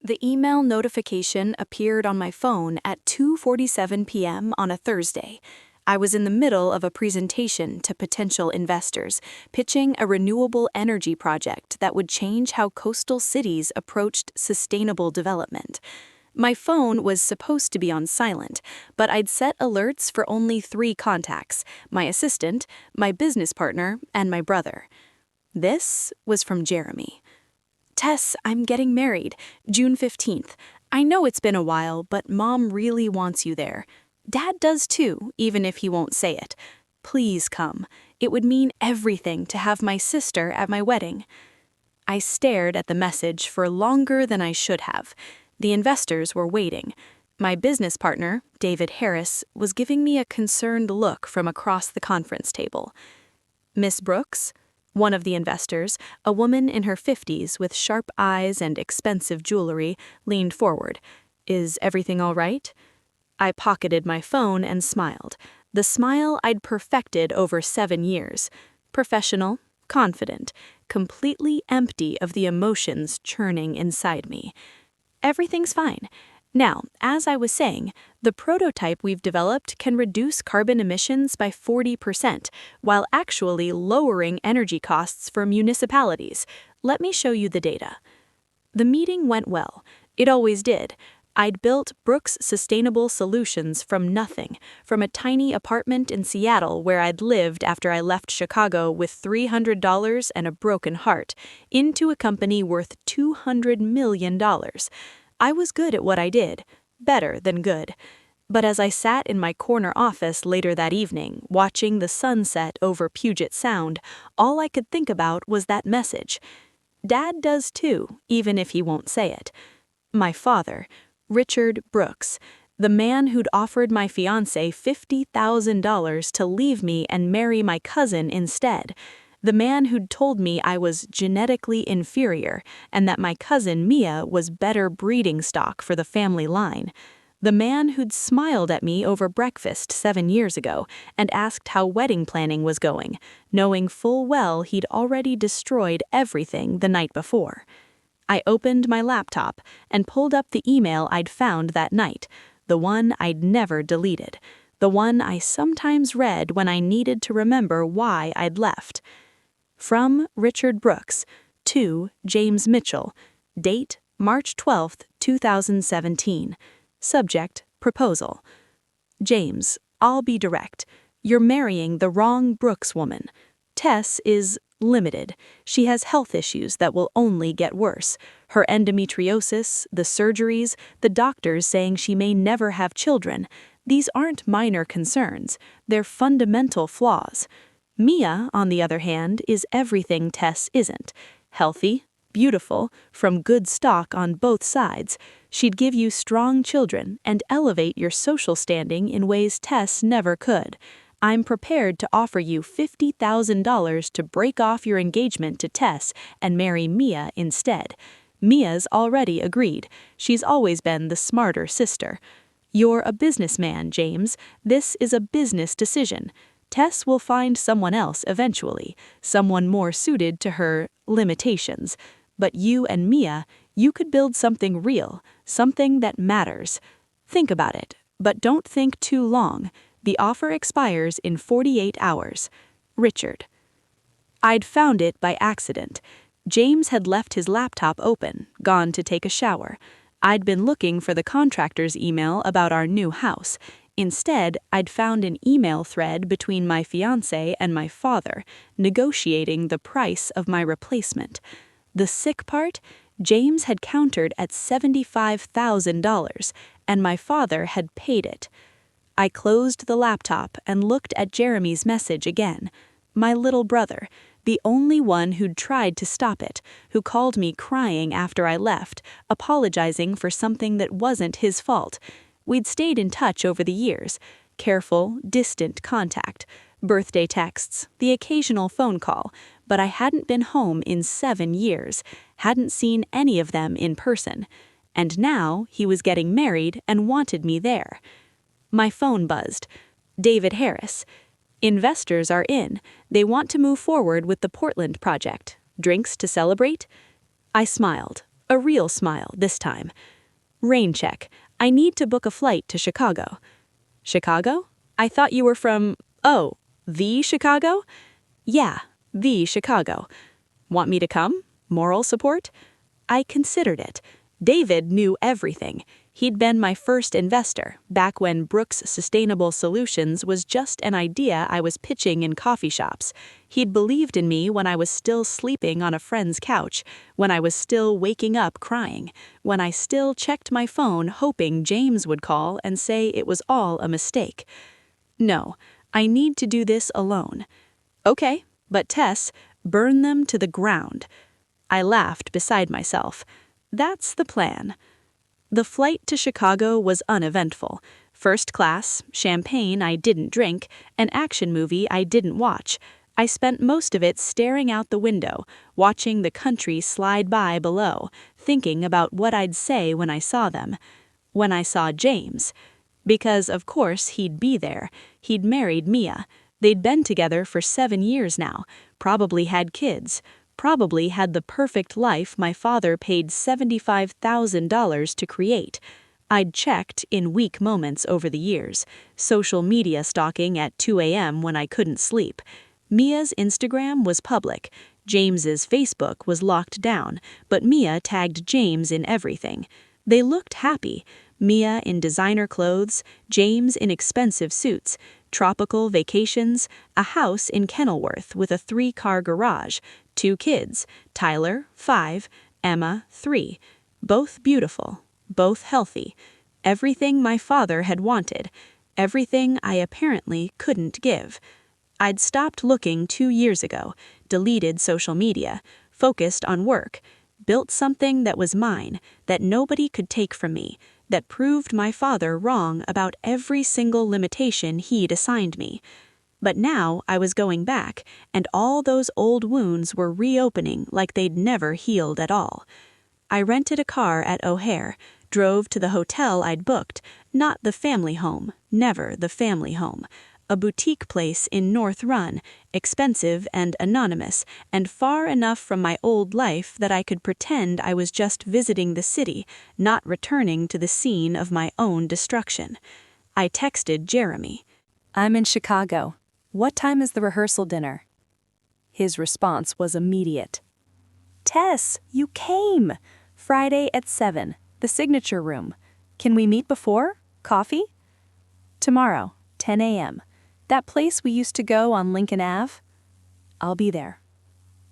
The email notification appeared on my phone at 2:47 p.m. on a Thursday. I was in the middle of a presentation to potential investors, pitching a renewable energy project that would change how coastal cities approached sustainable development. My phone was supposed to be on silent, but I'd set alerts for only 3 contacts: my assistant, my business partner, and my brother. This was from Jeremy. Tess, I'm getting married, June 15th. I know it's been a while, but Mom really wants you there. Dad does too, even if he won't say it. Please come. It would mean everything to have my sister at my wedding. I stared at the message for longer than I should have. The investors were waiting. My business partner, David Harris, was giving me a concerned look from across the conference table. Miss Brooks? One of the investors, a woman in her 50s with sharp eyes and expensive jewelry, leaned forward. Is everything all right? I pocketed my phone and smiled. The smile I'd perfected over 7 years. Professional, confident, completely empty of the emotions churning inside me. Everything's fine. Now, as I was saying, the prototype we've developed can reduce carbon emissions by 40%, while actually lowering energy costs for municipalities. Let me show you the data. The meeting went well. It always did. I'd built Brooks Sustainable Solutions from nothing, from a tiny apartment in Seattle where I'd lived after I left Chicago with $300 and a broken heart, into a company worth $200 million. I was good at what I did, better than good. But as I sat in my corner office later that evening, watching the sunset over Puget Sound, all I could think about was that message. Dad does too, even if he won't say it. My father, Richard Brooks, the man who'd offered my fiancé $50,000 to leave me and marry my cousin instead. The man who'd told me I was genetically inferior and that my cousin Mia was better breeding stock for the family line. The man who'd smiled at me over breakfast 7 years ago and asked how wedding planning was going, knowing full well he'd already destroyed everything the night before. I opened my laptop and pulled up the email I'd found that night, the one I'd never deleted, the one I sometimes read when I needed to remember why I'd left. From Richard Brooks to James Mitchell. Date March 12, 2017. Subject Proposal. James, I'll be direct. You're marrying the wrong Brooks woman. Tess is limited. She has health issues that will only get worse. Her endometriosis, the surgeries, the doctors saying she may never have children. These aren't minor concerns. They're fundamental flaws. Mia, on the other hand, is everything Tess isn't. Healthy, beautiful, from good stock on both sides. She'd give you strong children and elevate your social standing in ways Tess never could. I'm prepared to offer you $50,000 to break off your engagement to Tess and marry Mia instead. Mia's already agreed. She's always been the smarter sister. You're a businessman, James. This is a business decision. Tess will find someone else eventually, someone more suited to her limitations. But you and Mia, you could build something real, something that matters. Think about it, but don't think too long. The offer expires in 48 hours. Richard. I'd found it by accident. James had left his laptop open, gone to take a shower. I'd been looking for the contractor's email about our new house. Instead, I'd found an email thread between my fiancé and my father, negotiating the price of my replacement. The sick part? James had countered at $75,000, and my father had paid it. I closed the laptop and looked at Jeremy's message again. My little brother, the only one who'd tried to stop it, who called me crying after I left, apologizing for something that wasn't his fault. We'd stayed in touch over the years. Careful, distant contact. Birthday texts, the occasional phone call. But I hadn't been home in 7 years. Hadn't seen any of them in person. And now he was getting married and wanted me there. My phone buzzed. David Harris. Investors are in. They want to move forward with the Portland project. Drinks to celebrate? I smiled. A real smile this time. Rain check. I need to book a flight to Chicago. Chicago? I thought you were from, oh, the Chicago? Yeah, the Chicago. Want me to come? Moral support? I considered it. David knew everything. He'd been my first investor, back when Brooks Sustainable Solutions was just an idea I was pitching in coffee shops. He'd believed in me when I was still sleeping on a friend's couch, when I was still waking up crying, when I still checked my phone hoping James would call and say it was all a mistake. No, I need to do this alone. Okay, but Tess, burn them to the ground. I laughed beside myself. That's the plan. The flight to Chicago was uneventful. First class, champagne I didn't drink, an action movie I didn't watch. I spent most of it staring out the window, watching the country slide by below, thinking about what I'd say when I saw them. When I saw James. Because, of course, he'd be there. He'd married Mia. They'd been together for 7 years now, probably had kids. Probably had the perfect life my father paid $75,000 to create. I'd checked, in weak moments over the years, social media stalking at 2 a.m. when I couldn't sleep. Mia's Instagram was public. James's Facebook was locked down, but Mia tagged James in everything. They looked happy. Mia in designer clothes, James in expensive suits, tropical vacations, a house in Kenilworth with a 3-car garage, 2 kids, Tyler, 5, Emma, 3, both beautiful, both healthy, everything my father had wanted, everything I apparently couldn't give. I'd stopped looking 2 years ago, deleted social media, focused on work, built something that was mine, that nobody could take from me, that proved my father wrong about every single limitation he'd assigned me. But now I was going back, and all those old wounds were reopening like they'd never healed at all. I rented a car at O'Hare, drove to the hotel I'd booked, not the family home, never the family home. A boutique place in North Run, expensive and anonymous, and far enough from my old life that I could pretend I was just visiting the city, not returning to the scene of my own destruction. I texted Jeremy. I'm in Chicago. What time is the rehearsal dinner? His response was immediate. Tess, you came! Friday at 7, the signature room. Can we meet before? Coffee? Tomorrow, 10 a.m. That place we used to go on Lincoln Ave? I'll be there.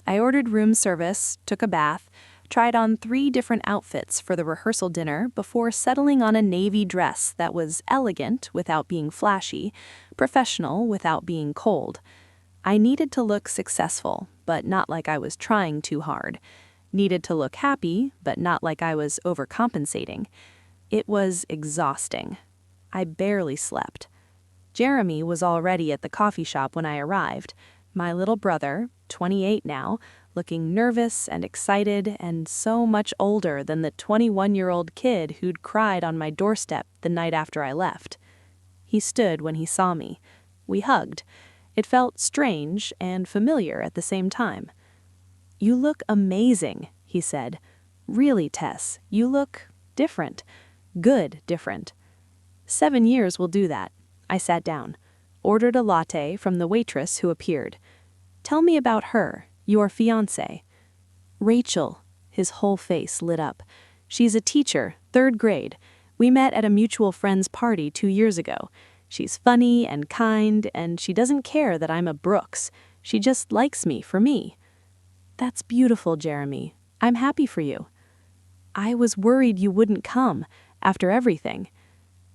I ordered room service, took a bath, tried on 3 different outfits for the rehearsal dinner before settling on a navy dress that was elegant without being flashy, professional without being cold. I needed to look successful, but not like I was trying too hard. Needed to look happy, but not like I was overcompensating. It was exhausting. I barely slept. Jeremy was already at the coffee shop when I arrived. My little brother, 28 now, looking nervous and excited and so much older than the 21-year-old kid who'd cried on my doorstep the night after I left. He stood when he saw me. We hugged. It felt strange and familiar at the same time. You look amazing, he said. Really, Tess, you look different. Good different. 7 years will do that. I sat down, ordered a latte from the waitress who appeared. Tell me about her, your fiancé. Rachel. His whole face lit up. She's a teacher, 3rd grade. We met at a mutual friend's party 2 years ago. She's funny and kind, and she doesn't care that I'm a Brooks. She just likes me for me. That's beautiful, Jeremy. I'm happy for you. I was worried you wouldn't come, after everything.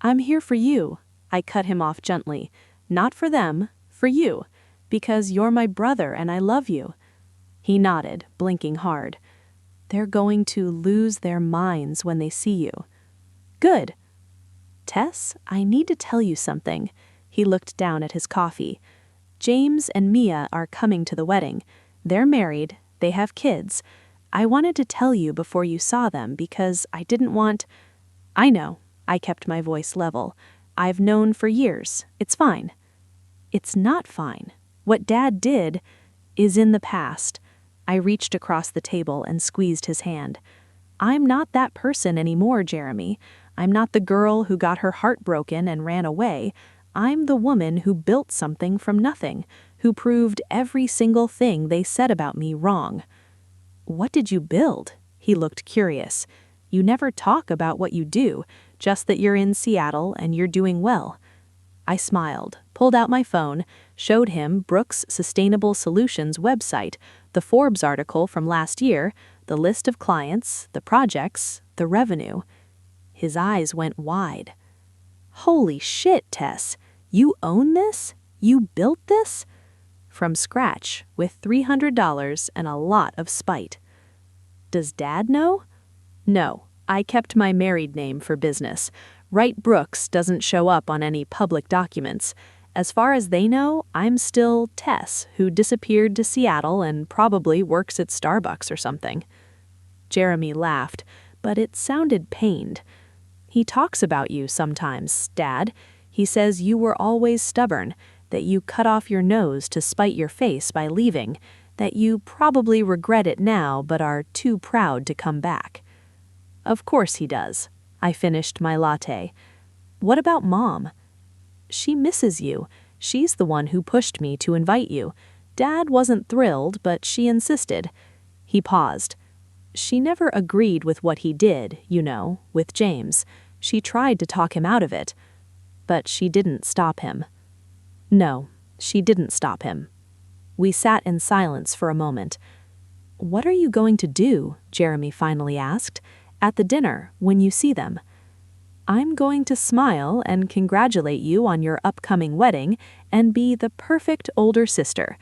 I'm here for you. I cut him off gently. Not for them, for you, because you're my brother and I love you. He nodded, blinking hard. They're going to lose their minds when they see you. Good. Tess, I need to tell you something. He looked down at his coffee. James and Mia are coming to the wedding. They're married. They have kids. I wanted to tell you before you saw them because I didn't want... I know. I kept my voice level. I've known for years. It's fine. It's not fine. What Dad did is in the past. I reached across the table and squeezed his hand. I'm not that person anymore, Jeremy. I'm not the girl who got her heart broken and ran away. I'm the woman who built something from nothing, who proved every single thing they said about me wrong." "What did you build?" He looked curious. "You never talk about what you do, just that you're in Seattle and you're doing well." I smiled, pulled out my phone, showed him Brooks' Sustainable Solutions website, the Forbes article from last year, the list of clients, the projects, the revenue. His eyes went wide. "Holy shit, Tess! You own this? You built this?" "From scratch, with $300 and a lot of spite." "Does Dad know?" "No, I kept my married name for business. Wright Brooks doesn't show up on any public documents. As far as they know, I'm still Tess, who disappeared to Seattle and probably works at Starbucks or something." Jeremy laughed, but it sounded pained. "He talks about you sometimes, Dad. He says you were always stubborn, that you cut off your nose to spite your face by leaving, that you probably regret it now but are too proud to come back." "Of course he does." I finished my latte. "What about Mom?" "She misses you. She's the one who pushed me to invite you. Dad wasn't thrilled, but she insisted." He paused. "She never agreed with what he did, with James. She tried to talk him out of it. But she didn't stop him." "No, she didn't stop him." We sat in silence for a moment. "What are you going to do?" Jeremy finally asked. "At the dinner, when you see them?" "I'm going to smile and congratulate you on your upcoming wedding and be the perfect older sister."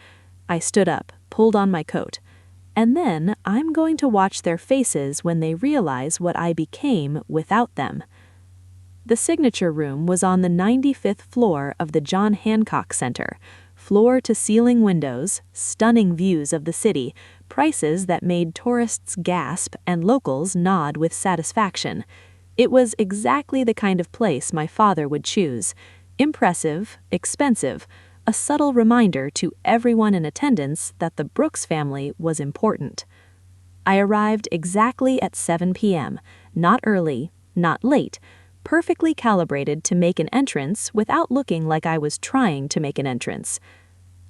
I stood up, pulled on my coat. "And then I'm going to watch their faces when they realize what I became without them." The signature room was on the 95th floor of the John Hancock Center. Floor-to-ceiling windows, stunning views of the city, prices that made tourists gasp and locals nod with satisfaction. It was exactly the kind of place my father would choose. Impressive, expensive, a subtle reminder to everyone in attendance that the Brooks family was important. I arrived exactly at 7 p.m., not early, not late, perfectly calibrated to make an entrance without looking like I was trying to make an entrance.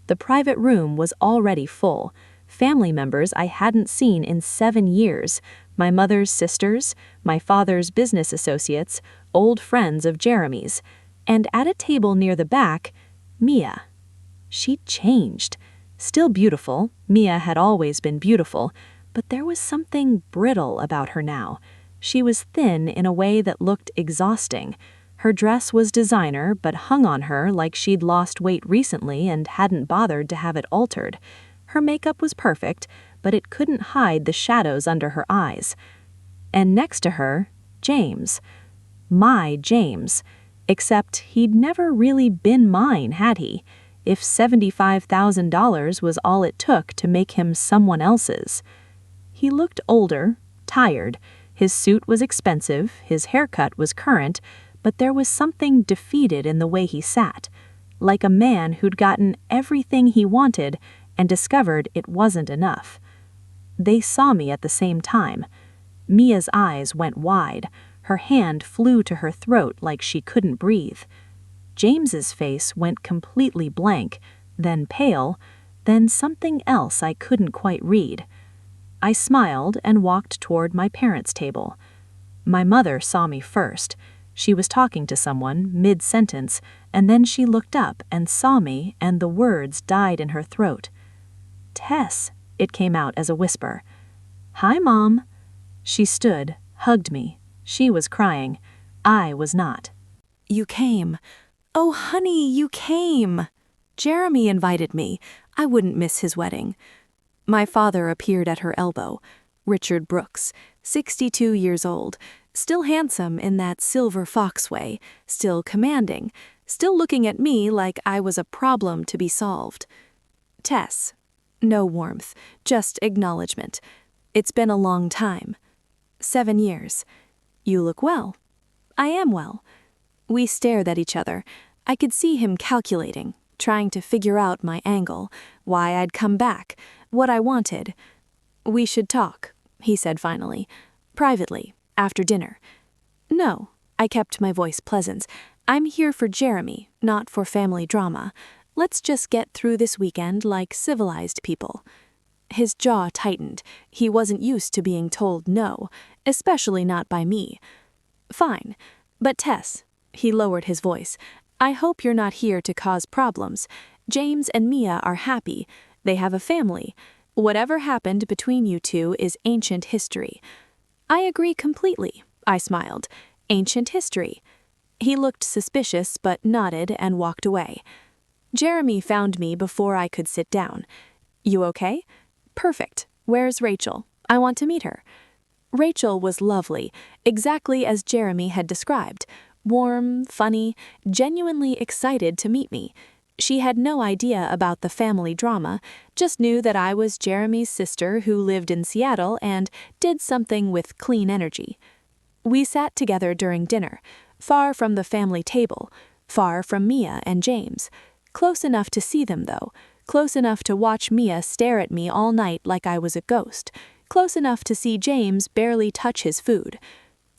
The private room was already full. Family members I hadn't seen in 7 years, my mother's sisters, my father's business associates, old friends of Jeremy's, and at a table near the back, Mia. She'd changed. Still beautiful, Mia had always been beautiful, but there was something brittle about her now. She was thin in a way that looked exhausting. Her dress was designer but hung on her like she'd lost weight recently and hadn't bothered to have it altered. Her makeup was perfect, but it couldn't hide the shadows under her eyes. And next to her, James. My James. Except he'd never really been mine, had he? If $75,000 was all it took to make him someone else's. He looked older, tired. His suit was expensive, his haircut was current, but there was something defeated in the way he sat, like a man who'd gotten everything he wanted and discovered it wasn't enough. They saw me at the same time. Mia's eyes went wide. Her hand flew to her throat like she couldn't breathe. James's face went completely blank, then pale, then something else I couldn't quite read. I smiled and walked toward my parents' table. My mother saw me first. She was talking to someone, mid-sentence, and then she looked up and saw me, and the words died in her throat. "Tess," it came out as a whisper. "Hi, Mom." She stood, hugged me. She was crying. I was not. "You came. Oh, honey, you came. Jeremy invited me. I wouldn't miss his wedding." My father appeared at her elbow. Richard Brooks, 62 years old, still handsome in that silver fox way, still commanding, still looking at me like I was a problem to be solved. "Tess." No warmth, just acknowledgement. "It's been a long time." 7 years. "You look well." "I am well." We stared at each other. I could see him calculating, trying to figure out my angle, why I'd come back, what I wanted. "We should talk," he said finally. Privately, after dinner. No, I kept my voice pleasant. I'm here for Jeremy, not for family drama. Let's just get through this weekend like civilized people. His jaw tightened. He wasn't used to being told no, especially not by me. Fine. But Tess, he lowered his voice, I hope you're not here to cause problems. James and Mia are happy. They have a family. Whatever happened between you two is ancient history. I agree completely, I smiled. Ancient history. He looked suspicious but nodded and walked away. Jeremy found me before I could sit down. You okay? Perfect. Where's Rachel? I want to meet her. Rachel was lovely, exactly as Jeremy had described. Warm, funny, genuinely excited to meet me. She had no idea about the family drama, just knew that I was Jeremy's sister who lived in Seattle and did something with clean energy. We sat together during dinner, far from the family table, far from Mia and James. Close enough to see them, though. Close enough to watch Mia stare at me all night like I was a ghost. Close enough to see James barely touch his food.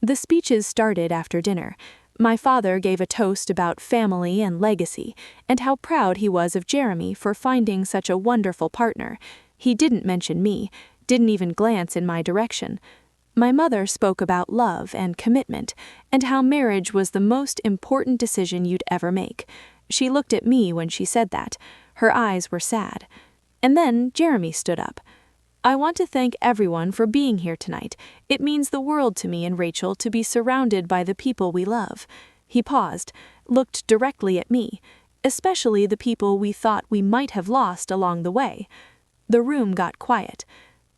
The speeches started after dinner. My father gave a toast about family and legacy, and how proud he was of Jeremy for finding such a wonderful partner. He didn't mention me, didn't even glance in my direction. My mother spoke about love and commitment, and how marriage was the most important decision you'd ever make. She looked at me when she said that. Her eyes were sad. And then Jeremy stood up. I want to thank everyone for being here tonight. It means the world to me and Rachel to be surrounded by the people we love. He paused, looked directly at me, especially the people we thought we might have lost along the way. The room got quiet.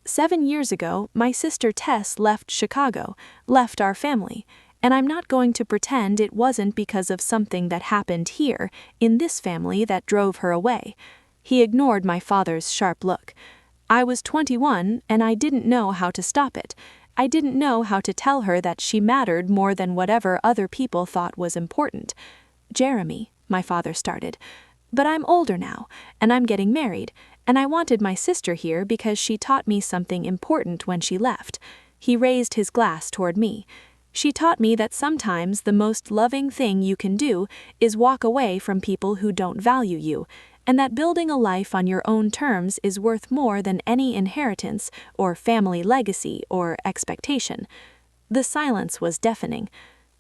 7 years ago, my sister Tess left Chicago, left our family, and I'm not going to pretend it wasn't because of something that happened here, in this family, that drove her away. He ignored my father's sharp look. I was 21 and I didn't know how to stop it. I didn't know how to tell her that she mattered more than whatever other people thought was important. Jeremy, my father started. But I'm older now, and I'm getting married, and I wanted my sister here because she taught me something important when she left. He raised his glass toward me. She taught me that sometimes the most loving thing you can do is walk away from people who don't value you, and that building a life on your own terms is worth more than any inheritance or family legacy or expectation. The silence was deafening.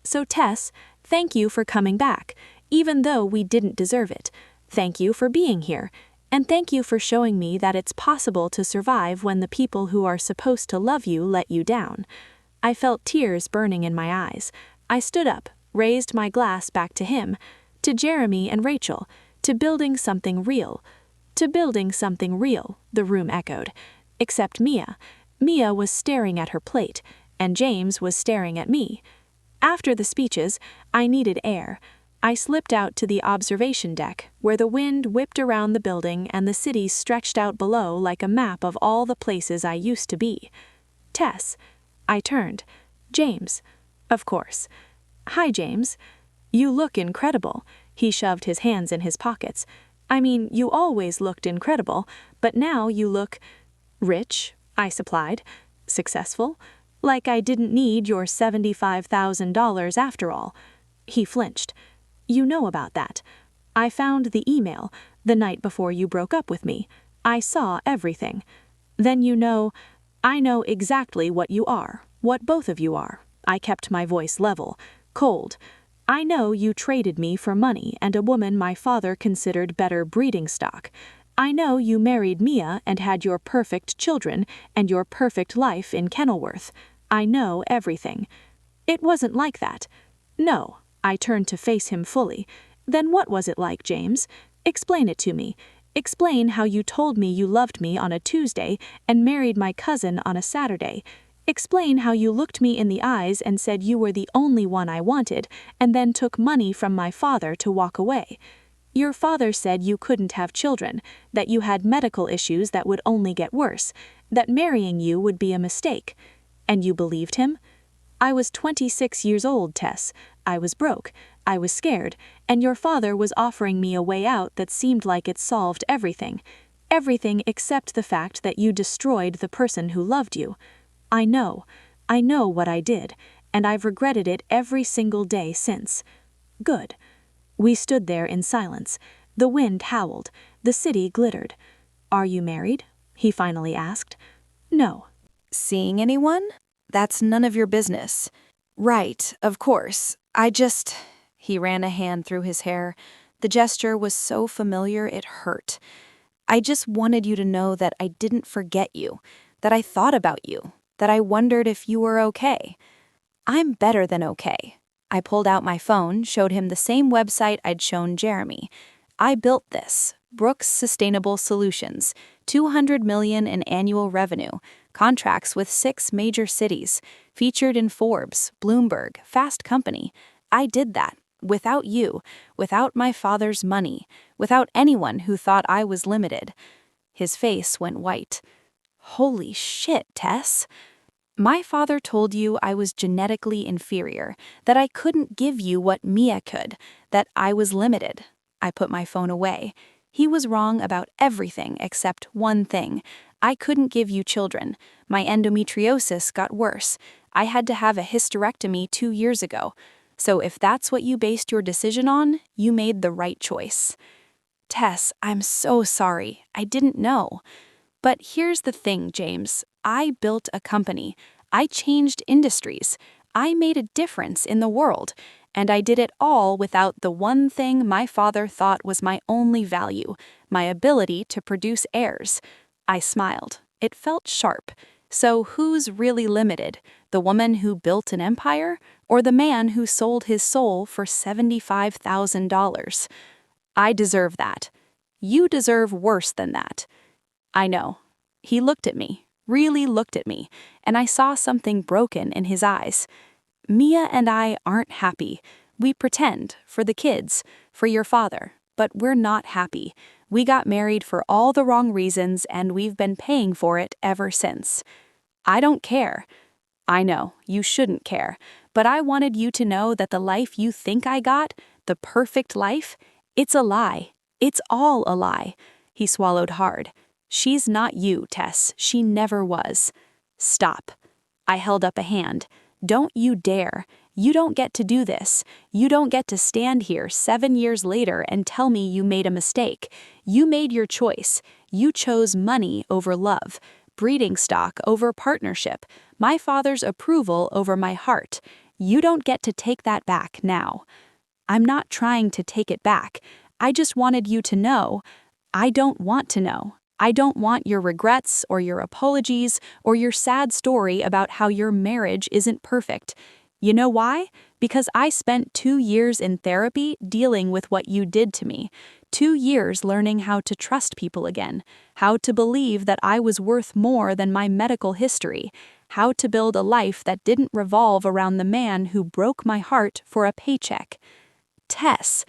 So Tess, thank you for coming back, even though we didn't deserve it. Thank you for being here, and thank you for showing me that it's possible to survive when the people who are supposed to love you let you down. I felt tears burning in my eyes. I stood up, raised my glass back to him, to Jeremy and Rachel, to building something real. To building something real, the room echoed. Except Mia. Mia was staring at her plate, and James was staring at me. After the speeches, I needed air. I slipped out to the observation deck, where the wind whipped around the building and the city stretched out below like a map of all the places I used to be. Tess. I turned. James. Of course. Hi, James. You look incredible. He shoved his hands in his pockets. I mean, you always looked incredible, but now you look rich, I supplied. Successful? Like I didn't need your $75,000 after all. He flinched. You know about that. I found the email the night before you broke up with me. I saw everything. Then I know exactly what you are, what both of you are. I kept my voice level, cold. I know you traded me for money and a woman my father considered better breeding stock. I know you married Mia and had your perfect children and your perfect life in Kenilworth. I know everything. It wasn't like that. No, I turned to face him fully. Then what was it like, James? Explain it to me. Explain how you told me you loved me on a Tuesday and married my cousin on a Saturday. Explain how you looked me in the eyes and said you were the only one I wanted, and then took money from my father to walk away. Your father said you couldn't have children, that you had medical issues that would only get worse, that marrying you would be a mistake. And you believed him? I was 26 years old, Tess. I was broke. I was scared, and your father was offering me a way out that seemed like it solved everything. Everything except the fact that you destroyed the person who loved you. I know. I know what I did, and I've regretted it every single day since. Good. We stood there in silence. The wind howled. The city glittered. Are you married? He finally asked. No. Seeing anyone? That's none of your business. Right, of course. He ran a hand through his hair. The gesture was so familiar it hurt. I just wanted you to know that I didn't forget you, that I thought about you, that I wondered if you were okay. I'm better than okay. I pulled out my phone, showed him the same website I'd shown Jeremy. I built this, Brooks Sustainable Solutions, $200 million in annual revenue, contracts with 6 major cities, featured in Forbes, Bloomberg, Fast Company. I did that. Without you, without my father's money, without anyone who thought I was limited. His face went white. Holy shit, Tess. My father told you I was genetically inferior, that I couldn't give you what Mia could, that I was limited. I put my phone away. He was wrong about everything except one thing. I couldn't give you children. My endometriosis got worse. I had to have a hysterectomy 2 years ago. So if that's what you based your decision on, you made the right choice. Tess, I'm so sorry. I didn't know. But here's the thing, James. I built a company. I changed industries. I made a difference in the world. And I did it all without the one thing my father thought was my only value, my ability to produce heirs. I smiled. It felt sharp. So who's really limited? The woman who built an empire, or the man who sold his soul for $75,000? I deserve that. You deserve worse than that. I know. He looked at me, really looked at me, and I saw something broken in his eyes. Mia and I aren't happy. We pretend, for the kids, for your father, but we're not happy. We got married for all the wrong reasons, and we've been paying for it ever since. I don't care. I know, you shouldn't care, but I wanted you to know that the life you think I got, the perfect life, it's a lie. It's all a lie. He swallowed hard. She's not you, Tess. She never was. Stop. I held up a hand. Don't you dare. You don't get to do this. You don't get to stand here 7 years later and tell me you made a mistake. You made your choice. You chose money over love, breeding stock over partnership, my father's approval over my heart. You don't get to take that back now. I'm not trying to take it back. I just wanted you to know. I don't want to know. I don't want your regrets or your apologies or your sad story about how your marriage isn't perfect. You know why? Because I spent 2 years in therapy dealing with what you did to me. 2 years learning how to trust people again, how to believe that I was worth more than my medical history, how to build a life that didn't revolve around the man who broke my heart for a paycheck. Tess,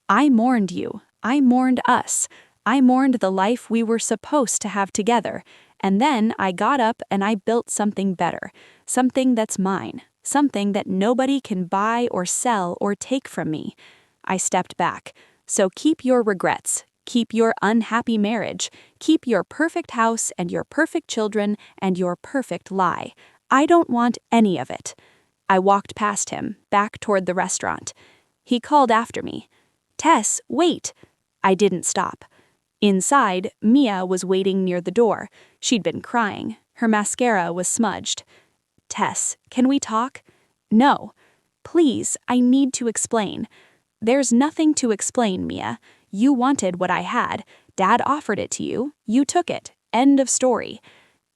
I mourned you. I mourned us. I mourned the life we were supposed to have together, and then I got up and I built something better, something that's mine, something that nobody can buy or sell or take from me. I stepped back. So keep your regrets, keep your unhappy marriage, keep your perfect house and your perfect children and your perfect lie. I don't want any of it. I walked past him, back toward the restaurant. He called after me. Tess, wait! I didn't stop. Inside, Mia was waiting near the door. She'd been crying. Her mascara was smudged. Tess, can we talk? No. Please, I need to explain. There's nothing to explain, Mia. You wanted what I had. Dad offered it to you. You took it. End of story.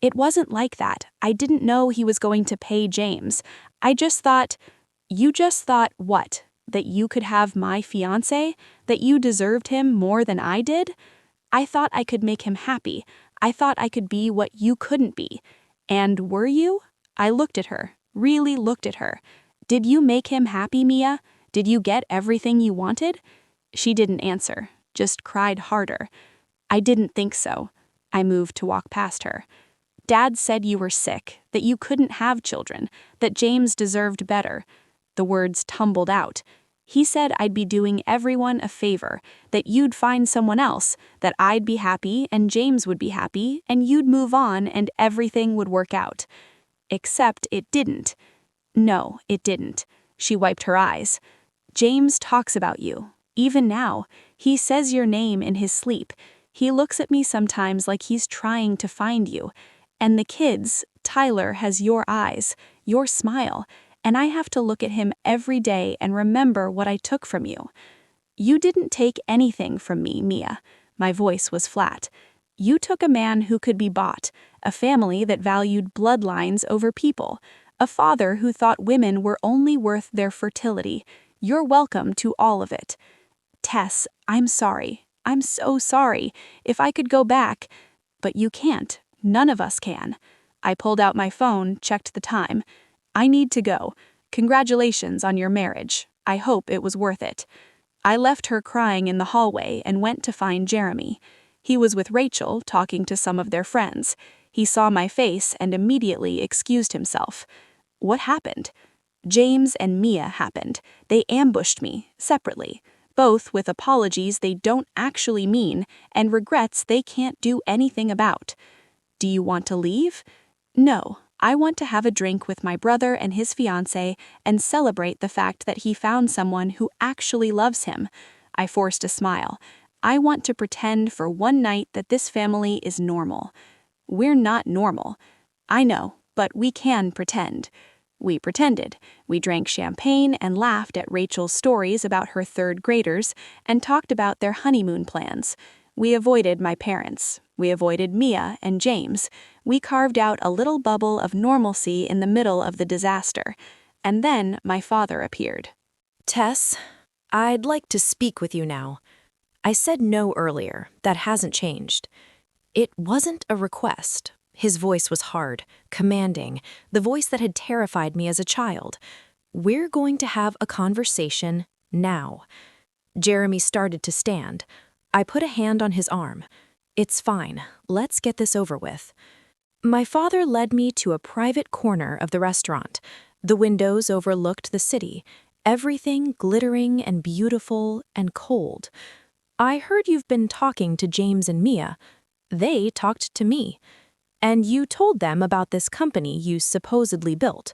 It wasn't like that. I didn't know he was going to pay James. I just thought... You just thought what? That you could have my fiancé? That you deserved him more than I did? I thought I could make him happy. I thought I could be what you couldn't be. And were you? I looked at her, really looked at her. Did you make him happy, Mia? Did you get everything you wanted? She didn't answer, just cried harder. I didn't think so. I moved to walk past her. Dad said you were sick, that you couldn't have children, that James deserved better. The words tumbled out. He said I'd be doing everyone a favor, that you'd find someone else, that I'd be happy and James would be happy and you'd move on and everything would work out. Except it didn't. No, it didn't. She wiped her eyes. James talks about you. Even now, he says your name in his sleep. He looks at me sometimes like he's trying to find you. And the kids, Tyler has your eyes, your smile, and I have to look at him every day and remember what I took from you. You didn't take anything from me, Mia. My voice was flat. You took a man who could be bought, a family that valued bloodlines over people, a father who thought women were only worth their fertility. You're welcome to all of it. Tess, I'm sorry. I'm so sorry. If I could go back. But you can't. None of us can. I pulled out my phone, checked the time. I need to go. Congratulations on your marriage. I hope it was worth it. I left her crying in the hallway and went to find Jeremy. He was with Rachel, talking to some of their friends. He saw my face and immediately excused himself. What happened? James and Mia happened. They ambushed me, separately, both with apologies they don't actually mean and regrets they can't do anything about. Do you want to leave? No, I want to have a drink with my brother and his fiancé and celebrate the fact that he found someone who actually loves him. I forced a smile. I want to pretend for one night that this family is normal. We're not normal. I know, but we can pretend. We pretended. We drank champagne and laughed at Rachel's stories about her third graders and talked about their honeymoon plans. We avoided my parents. We avoided Mia and James. We carved out a little bubble of normalcy in the middle of the disaster. And then my father appeared. Tess, I'd like to speak with you now. I said no earlier. That hasn't changed. It wasn't a request. His voice was hard, commanding, the voice that had terrified me as a child. We're going to have a conversation now. Jeremy started to stand. I put a hand on his arm. It's fine. Let's get this over with. My father led me to a private corner of the restaurant. The windows overlooked the city, everything glittering and beautiful and cold. I heard you've been talking to James and Mia. They talked to me. And you told them about this company you supposedly built.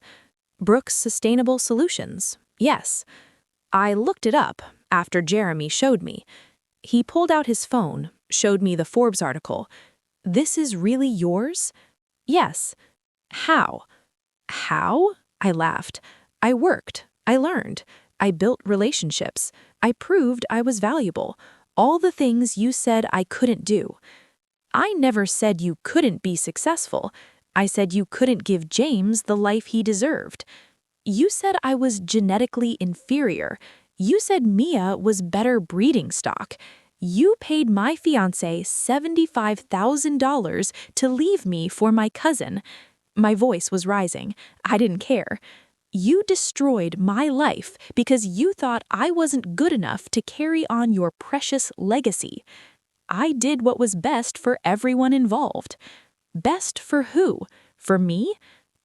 Brooks Sustainable Solutions. Yes. I looked it up after Jeremy showed me. He pulled out his phone, showed me the Forbes article. This is really yours? Yes. How? How? I laughed. I worked. I learned. I built relationships. I proved I was valuable. All the things you said I couldn't do. I never said you couldn't be successful. I said you couldn't give James the life he deserved. You said I was genetically inferior. You said Mia was better breeding stock. You paid my fiancé $75,000 to leave me for my cousin. My voice was rising. I didn't care. You destroyed my life because you thought I wasn't good enough to carry on your precious legacy. I did what was best for everyone involved. Best for who? For me?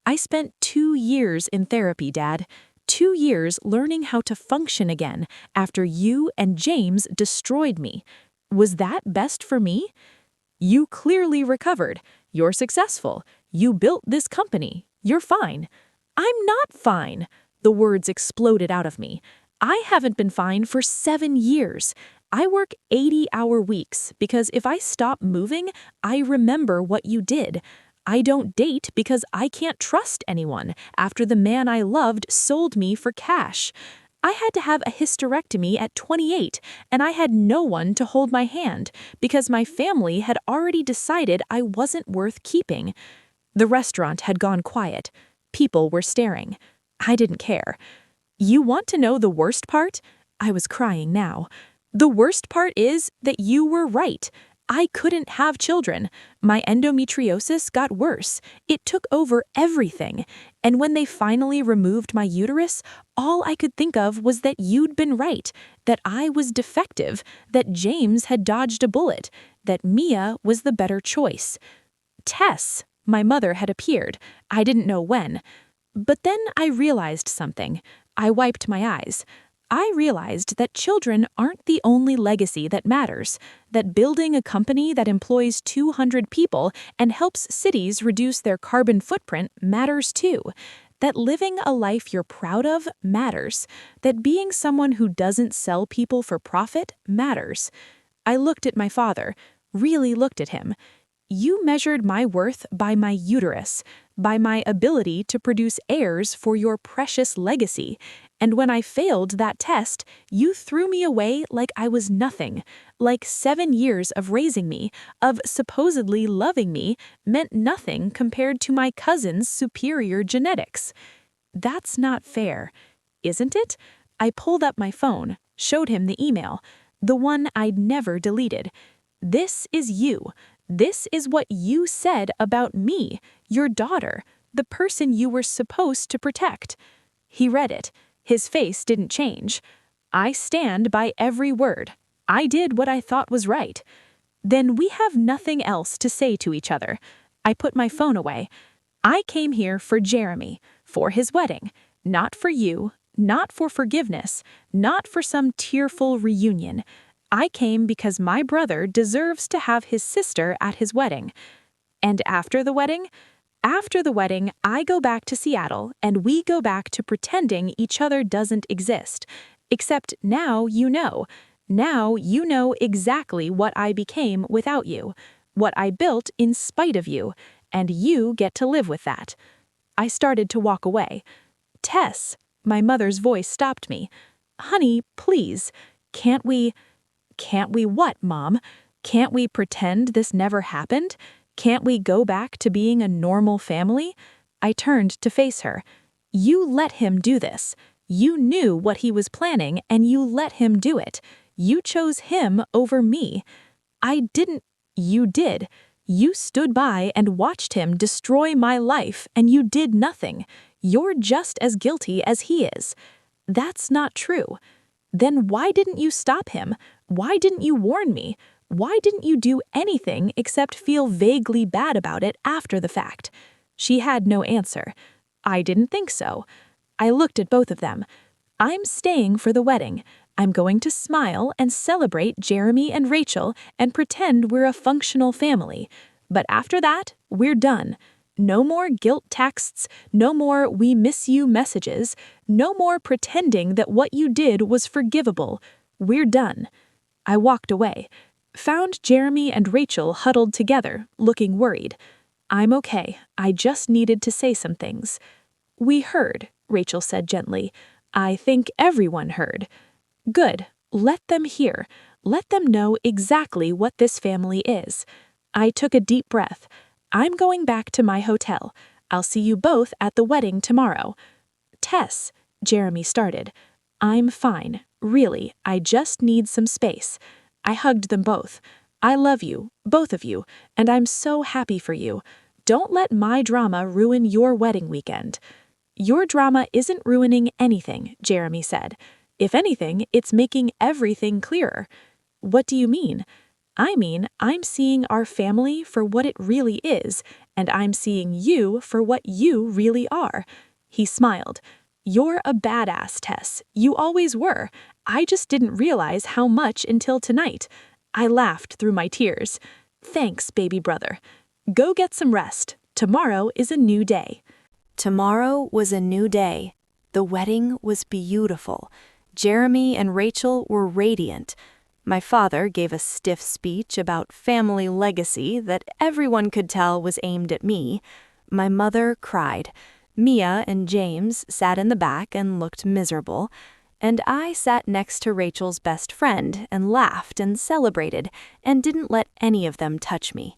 I spent 2 years in therapy, Dad. 2 years learning how to function again after you and James destroyed me. Was that best for me? You clearly recovered. You're successful. You built this company. You're fine. I'm not fine. The words exploded out of me. I haven't been fine for 7 years. I work 80-hour weeks because if I stop moving, I remember what you did. I don't date because I can't trust anyone after the man I loved sold me for cash. I had to have a hysterectomy at 28, and I had no one to hold my hand because my family had already decided I wasn't worth keeping. The restaurant had gone quiet. People were staring. I didn't care. You want to know the worst part? I was crying now. The worst part is that you were right. I couldn't have children. My endometriosis got worse. It took over everything. And when they finally removed my uterus, all I could think of was that you'd been right, that I was defective, that James had dodged a bullet, that Mia was the better choice. Tess, my mother had appeared. I didn't know when. But then I realized something. I wiped my eyes. I realized that children aren't the only legacy that matters, that building a company that employs 200 people and helps cities reduce their carbon footprint matters too, that living a life you're proud of matters, that being someone who doesn't sell people for profit matters. I looked at my father, really looked at him. You measured my worth by my uterus, by my ability to produce heirs for your precious legacy. And when I failed that test, you threw me away like I was nothing, like 7 years of raising me, of supposedly loving me, meant nothing compared to my cousin's superior genetics. That's not fair, isn't it? I pulled up my phone, showed him the email, the one I'd never deleted. This is you. This is what you said about me, your daughter, the person you were supposed to protect. He read it. His face didn't change. I stand by every word. I did what I thought was right. Then we have nothing else to say to each other. I put my phone away. I came here for Jeremy, for his wedding, not for you, not for forgiveness, not for some tearful reunion. I came because my brother deserves to have his sister at his wedding. And after the wedding? After the wedding, I go back to Seattle and we go back to pretending each other doesn't exist. Except now you know. Now you know exactly what I became without you, what I built in spite of you, and you get to live with that. I started to walk away. Tess, my mother's voice stopped me. Honey, please, can't we what, Mom? Can't we pretend this never happened? Can't we go back to being a normal family? I turned to face her. You let him do this. You knew what he was planning and you let him do it. You chose him over me. I didn't. You did. You stood by and watched him destroy my life and you did nothing. You're just as guilty as he is. That's not true. Then why didn't you stop him? Why didn't you warn me? Why didn't you do anything except feel vaguely bad about it after the fact? She had no answer. I didn't think so. I looked at both of them. I'm staying for the wedding. I'm going to smile and celebrate Jeremy and Rachel and pretend we're a functional family. But after that, we're done. No more guilt texts, no more "we miss you" messages, no more pretending that what you did was forgivable. We're done. I walked away, found Jeremy and Rachel huddled together, looking worried. I'm okay, I just needed to say some things. We heard, Rachel said gently. I think everyone heard. Good, let them hear. Let them know exactly what this family is. I took a deep breath. I'm going back to my hotel. I'll see you both at the wedding tomorrow. Tess, Jeremy started. I'm fine. Really, I just need some space. I hugged them both. I love you, both of you, and I'm so happy for you. Don't let my drama ruin your wedding weekend. Your drama isn't ruining anything, Jeremy said. If anything, it's making everything clearer. What do you mean? I mean, I'm seeing our family for what it really is, and I'm seeing you for what you really are. He smiled. You're a badass, Tess. You always were. I just didn't realize how much until tonight. I laughed through my tears. Thanks, baby brother. Go get some rest. Tomorrow is a new day. Tomorrow was a new day. The wedding was beautiful. Jeremy and Rachel were radiant. My father gave a stiff speech about family legacy that everyone could tell was aimed at me. My mother cried. Mia and James sat in the back and looked miserable. And I sat next to Rachel's best friend and laughed and celebrated and didn't let any of them touch me.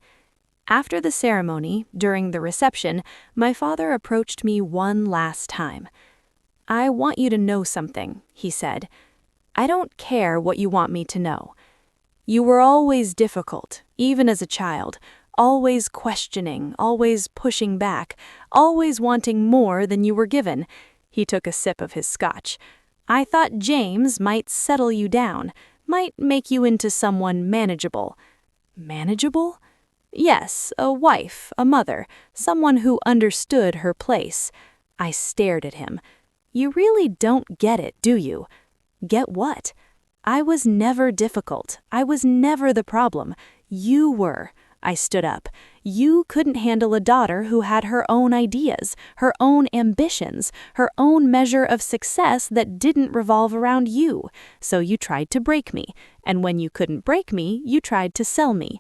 After the ceremony, during the reception, my father approached me one last time. I want you to know something, he said. I don't care what you want me to know. You were always difficult, even as a child, always questioning, always pushing back, always wanting more than you were given. He took a sip of his scotch. I thought James might settle you down, might make you into someone manageable. Manageable? Yes, a wife, a mother, someone who understood her place. I stared at him. You really don't get it, do you? Get what? I was never difficult. I was never the problem. You were. I stood up. You couldn't handle a daughter who had her own ideas, her own ambitions, her own measure of success that didn't revolve around you. So you tried to break me. And when you couldn't break me, you tried to sell me.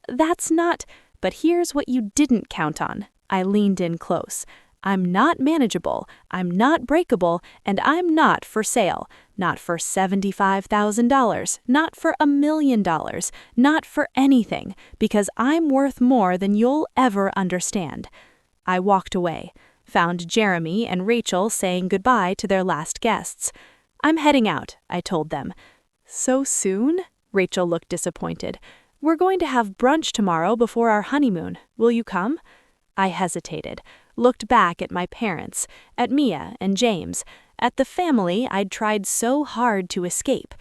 That's not... But here's what you didn't count on. I leaned in close. I'm not manageable, I'm not breakable, and I'm not for sale. Not for $75,000, not for $1 million, not for anything, because I'm worth more than you'll ever understand. I walked away, found Jeremy and Rachel saying goodbye to their last guests. I'm heading out, I told them. So soon? Rachel looked disappointed. We're going to have brunch tomorrow before our honeymoon. Will you come? I hesitated, looked back at my parents, at Mia and James, at the family I'd tried so hard to escape.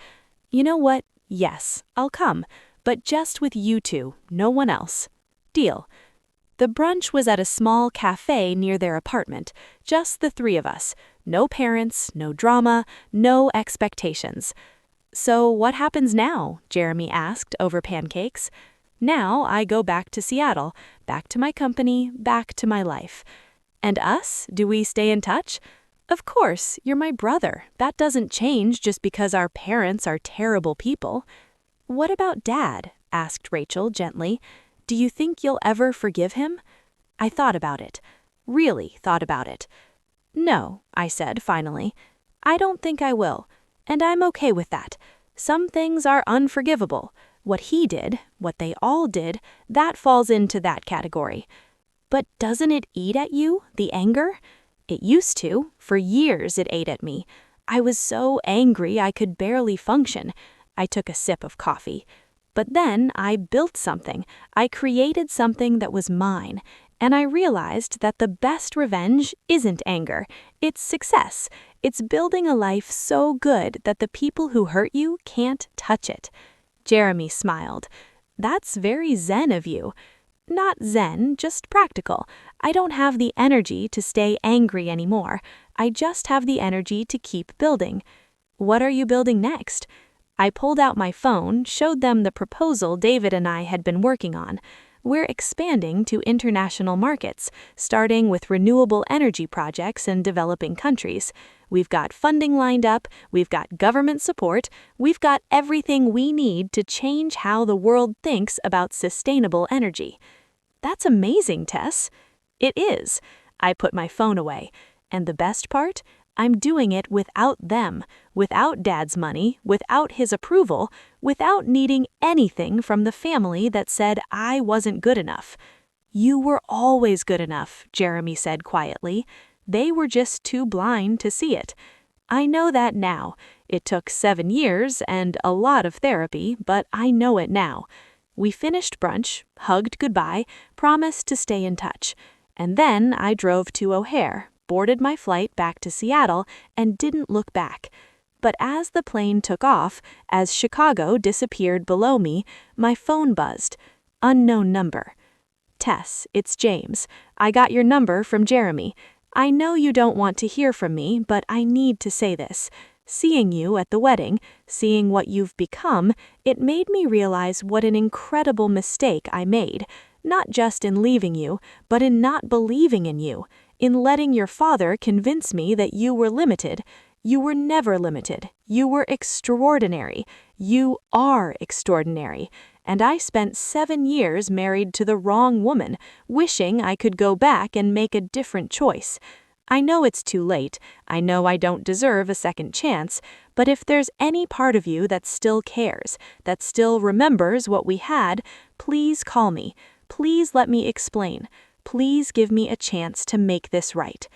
You know what? Yes, I'll come, but just with you two, no one else. Deal. The brunch was at a small cafe near their apartment, just the three of us. No parents, no drama, no expectations. So what happens now? Jeremy asked over pancakes. Now I go back to Seattle, back to my company, back to my life. And us? Do we stay in touch? Of course, you're my brother. That doesn't change just because our parents are terrible people. What about Dad? Asked Rachel gently. Do you think you'll ever forgive him? I thought about it. Really thought about it. No, I said finally. I don't think I will. And I'm okay with that. Some things are unforgivable. What he did, what they all did, that falls into that category. But doesn't it eat at you, the anger? It used to. For years it ate at me. I was so angry I could barely function. I took a sip of coffee. But then I built something. I created something that was mine. And I realized that the best revenge isn't anger. It's success. It's building a life so good that the people who hurt you can't touch it. Jeremy smiled. That's very zen of you. Not zen, just practical. I don't have the energy to stay angry anymore. I just have the energy to keep building. What are you building next? I pulled out my phone, showed them the proposal David and I had been working on. We're expanding to international markets, starting with renewable energy projects in developing countries. We've got funding lined up, we've got government support, we've got everything we need to change how the world thinks about sustainable energy. That's amazing, Tess. It is. I put my phone away. And the best part? I'm doing it without them, without Dad's money, without his approval, without needing anything from the family that said I wasn't good enough. You were always good enough, Jeremy said quietly. They were just too blind to see it. I know that now. It took 7 years and a lot of therapy, but I know it now. We finished brunch, hugged goodbye, promised to stay in touch. And then I drove to O'Hare, boarded my flight back to Seattle, and didn't look back. But as the plane took off, as Chicago disappeared below me, my phone buzzed. Unknown number. Tess, it's James. I got your number from Jeremy. I know you don't want to hear from me, but I need to say this. Seeing you at the wedding, seeing what you've become, it made me realize what an incredible mistake I made. Not just in leaving you, but in not believing in you. In letting your father convince me that you were limited. You were never limited. You were extraordinary. You are extraordinary. And I spent 7 years married to the wrong woman, wishing I could go back and make a different choice. I know it's too late. I know I don't deserve a second chance, but if there's any part of you that still cares, that still remembers what we had, please call me. Please let me explain. Please give me a chance to make this right.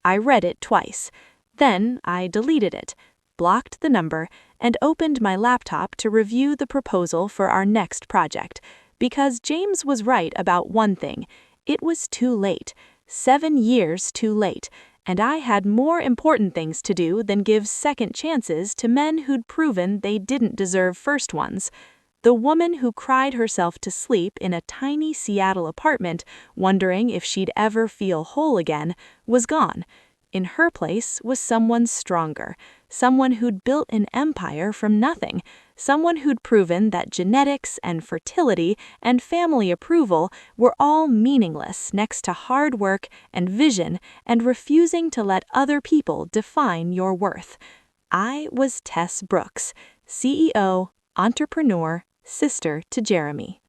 I read it twice. Then I deleted it, blocked the number, and opened my laptop to review the proposal for our next project. Because James was right about one thing. It was too late. 7 years too late. And I had more important things to do than give second chances to men who'd proven they didn't deserve first ones. The woman who cried herself to sleep in a tiny Seattle apartment, wondering if she'd ever feel whole again, was gone. In her place was someone stronger, someone who'd built an empire from nothing, someone who'd proven that genetics and fertility and family approval were all meaningless next to hard work and vision and refusing to let other people define your worth. I was Tess Brooks, CEO, entrepreneur, sister to Jeremy.